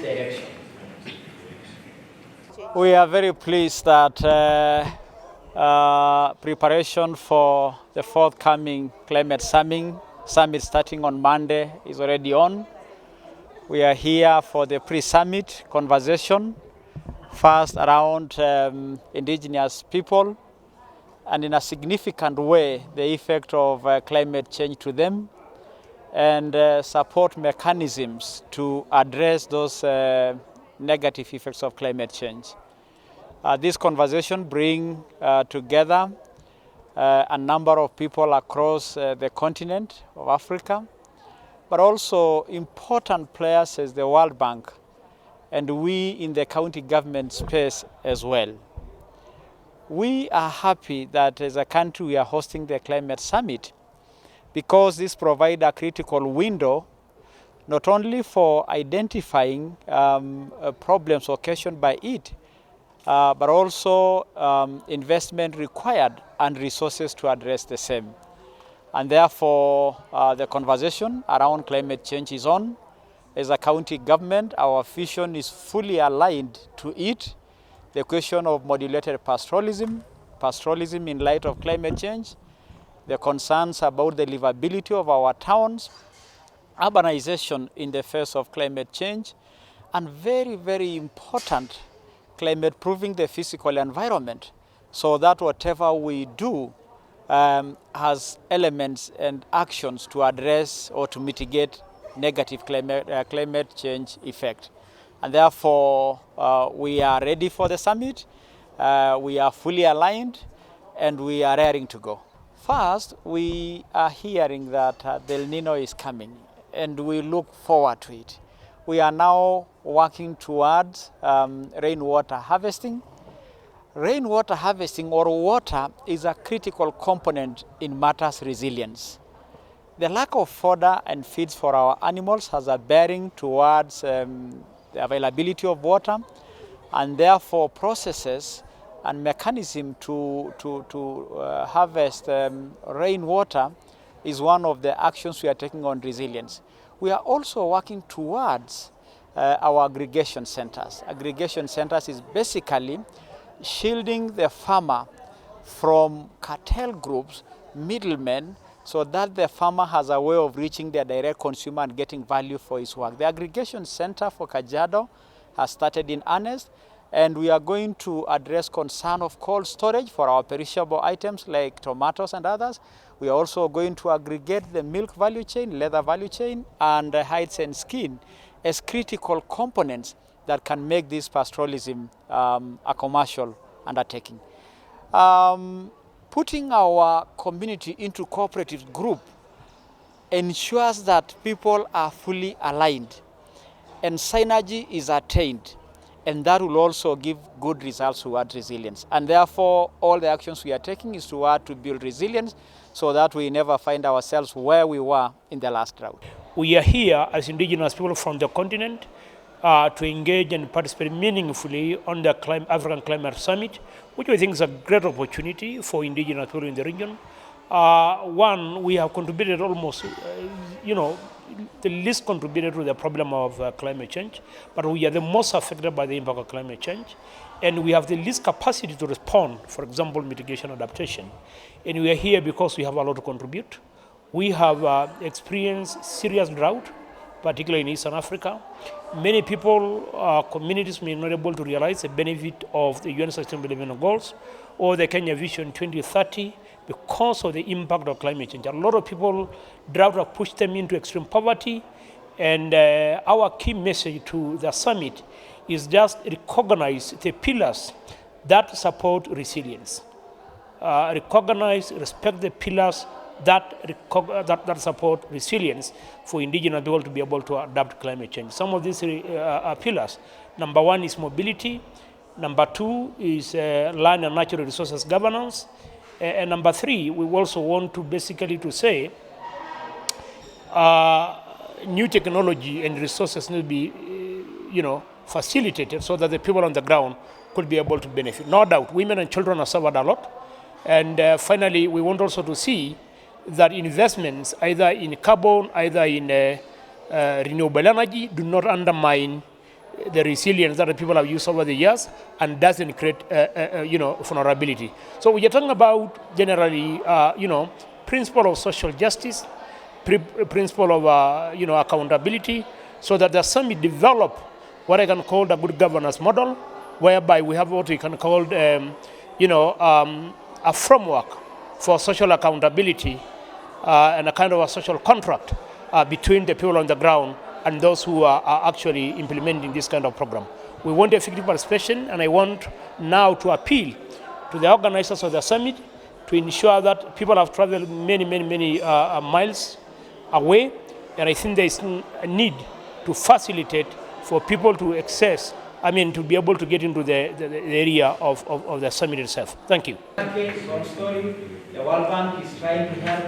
direction. We are very pleased that preparation for the forthcoming climate summit starting on Monday is already on. We are here for the pre-summit conversation, first around indigenous people, and in a significant way, the effect of climate change to them, and support mechanisms to address those negative effects of climate change. This conversation brings together a number of people across the continent of Africa, but also important players as the World Bank, and we in the county government space as well. We are happy that as a country we are hosting the climate summit because this provides a critical window not only for identifying problems occasioned by it, but also investment required and resources to address the same. And therefore, the conversation around climate change is on. As a county government, our vision is fully aligned to it. The question of modulated pastoralism in light of climate change, the concerns about the livability of our towns, urbanization in the face of climate change, and very, very important, climate proofing the physical environment so that whatever we do has elements and actions to address or to mitigate negative climate change effect. And therefore, we are ready for the summit, we are fully aligned, and we are raring to go. First, we are hearing that the El Nino is coming, and we look forward to it. We are now working towards rainwater harvesting. Rainwater harvesting or water is a critical component in matters resilience. The lack of fodder and feeds for our animals has a bearing towards the availability of water, and therefore processes and mechanism to harvest rainwater is one of the actions we are taking on resilience. We are also working towards our aggregation centers. Aggregation centers is basically shielding the farmer from cartel groups, middlemen, so that the farmer has a way of reaching the direct consumer and getting value for his work. The aggregation center for Kajiado has started in earnest, and we are going to address concern of cold storage for our perishable items like tomatoes and others. We are also going to aggregate the milk value chain, leather value chain, and hides and skin as critical components that can make this pastoralism a commercial undertaking. Putting our community into cooperative group ensures that people are fully aligned and synergy is attained, and that will also give good results toward resilience. And therefore, all the actions we are taking is to build resilience so that we never find ourselves where we were in the last drought. We are here as indigenous people from the continent to engage and participate meaningfully on the African Climate Summit, which I think is a great opportunity for indigenous people in the region. One, we have contributed almost, the least contributed to the problem of climate change, but we are the most affected by the impact of climate change. And we have the least capacity to respond, for example, mitigation adaptation. And we are here because we have a lot to contribute. We have experienced serious drought, particularly in Eastern Africa. Many people, communities may not be able to realize the benefit of the UN Sustainable Development Goals or the Kenya Vision 2030 because of the impact of climate change. A lot of people, drought have pushed them into extreme poverty, and our key message to the summit is just recognize the pillars that support resilience. Recognize, respect the pillars that support resilience for indigenous people to be able to adapt climate change. Some of these pillars, number one is mobility, number two is land and natural resources governance, and number three, we also want to basically to say new technology and resources need to be facilitated so that the people on the ground could be able to benefit. No doubt, women and children are suffered a lot. And finally, we want also to see that investments either in carbon, either in renewable energy do not undermine the resilience that the people have used over the years and doesn't create, vulnerability. So we are talking about generally, principle of social justice, principle of, accountability, so that the summit develop what I can call the good governance model, whereby we have what we can call, a framework for social accountability and a kind of a social contract between the people on the ground and those who are actually implementing this kind of program. We want effective participation, and I want now to appeal to the organizers of the summit to ensure that people have traveled many miles away, and I think there is a need to facilitate for people to access, to be able to get into the area of the summit itself. Thank you. The World Bank is trying to help